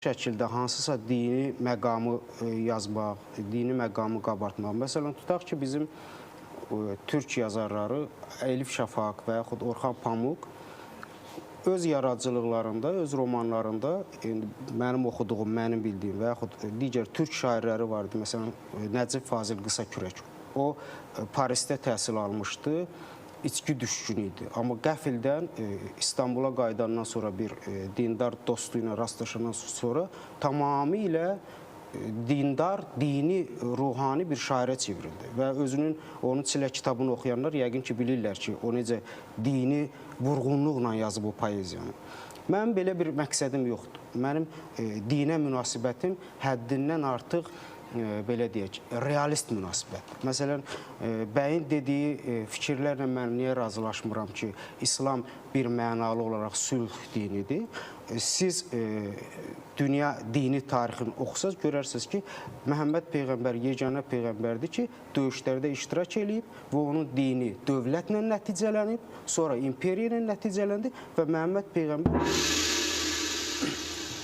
şəkildə hansısa dini məqamı yazmaq, dini məqamı qabartmaq. Məsələn, tutaq ki, bizim türk yazarları Elif Şafaq və yaxud Orxan Pamuk öz yaradıcılıqlarında, öz romanlarında mənim oxuduğum, mənim bildiyim və yaxud digər türk şairləri vardı. Məsələn, Nəcib Fazil Qısakürək. O, Parisdə təhsil almışdı. İçki düşkünü idi. Amma qəfildən İstanbula qayıdandan sonra bir dindar dostu ilə rastlaşandan sonra tamamilə dindar, dini, ruhani bir şairə çevrildi. Və özünün, onun Çilə kitabını oxuyanlar yəqin ki, bilirlər ki, o necə dini vurğunluqla yazıb o poeziyanı. Mənim belə bir məqsədim yoxdur. Mənim dinə münasibətim həddindən artıq belə deyək, realist münasibət. Məsələn, bəyin dediyi fikirlərlə mən niyə razılaşmıram ki, İslam bir mənalı olaraq sülh dinidir. Siz dünya dini tarixini oxusaz, görərsiniz ki, Məhəmməd Peyğəmbər yeganə Peyğəmbərdir ki, döyüşlərdə iştirak edib və onun dini dövlətlə nəticələnib, sonra imperiya ilə nəticələndi və Məhəmməd Peyğəmbər...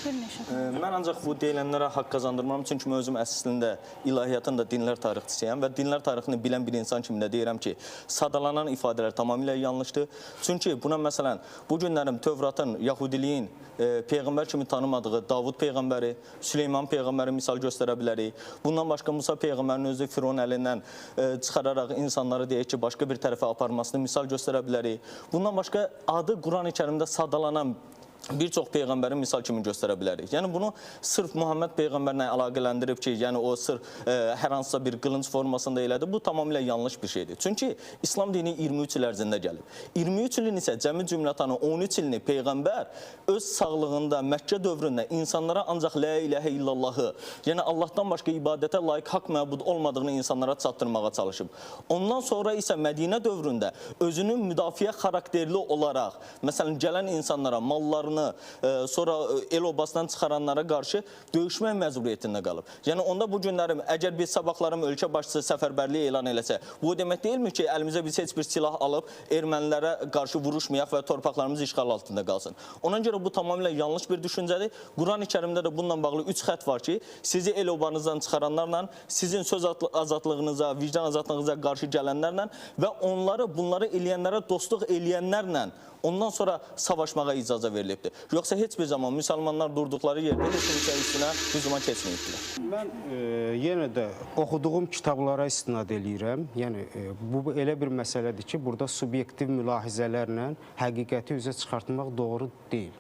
Mən ancaq bu deyilənlərə haqq qazandırmam, çünki mən özüm əslində ilahiyyatın da dinlər tarixçisiyəm və dinlər tarixini bilən bir insan kimi də deyirəm ki, sadalanan ifadələr tamamilə yanlışdır. Çünki buna məsələn, bu günlərim Tövratın, Yahudiliyin Peyğəmbər kimi tanımadığı Davud Peyğəmbəri, Süleyman Peyğəmbəri misal göstərə bilərik. Bundan başqa Musa Peyğəmbərin özü Firon əlindən çıxararaq insanları deyək ki, başqa bir tərəfə aparmasını misal göstərə bilərik. Bundan başqa adı Quran-ı Kərimdə sadalanan bir çox Peyğəmbərin misal kimi göstərə bilərik. Yəni, bunu sırf Muhammed Peyğəmbərlə əlaqələndirib ki, yəni o sırf hər hansısa bir qılınc formasında elədir, bu tamamilə yanlış bir şeydir. Çünki İslam dini 23 il ərzində gəlib. 23 ilin isə cəmi cümlətanı 13 ilini Peyğəmbər öz sağlığında, Məkkə dövründə insanlara ancaq Lə iləhə illallahı, yəni Allahdan başqa ibadətə layiq haqq məbud olmadığını insanlara çatdırmağa çalışıb. Ondan sonra isə Mədinə dövründə özünün müdafiə xarakterli olaraq, məsələn, gələn insanlara mallarını, sonra el-obasından çıxaranlara qarşı döyüşmək məcburiyyətində qalıb. Yəni, onda bu günlərim, əgər biz sabahlarım ölkə başçısı səfərbərliyi elan eləsə, bu demək deyilmi ki, əlimizə biz heç bir silah alıb ermənilərə qarşı vuruşmayaq və torpaqlarımız işğal altında qalsın. Ona görə bu tamamilə yanlış bir düşüncədir. Quran-ı Kərimdə də bununla bağlı 3 xət var ki, sizi el-obanızdan çıxaranlarla, sizin söz azadlığınıza, vicdan azadlığınıza qarşı gələnlərlə və bunları eləyənlərə dostluq eləyənlərlə ondan sonra savaşmağa icazə verilibdir. Yoxsa heç bir zaman müsəlmanlar durduqları yerdə heç kimsə üstünə hücuma keçməyibdir. Mən yenə də oxuduğum kitablara istinad eləyirəm. Yəni, bu elə bir məsələdir ki, burada subyektiv mülahizələrlə həqiqəti üzə çıxartmaq doğru deyil.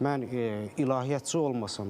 Mən ilahiyyatçı olmasam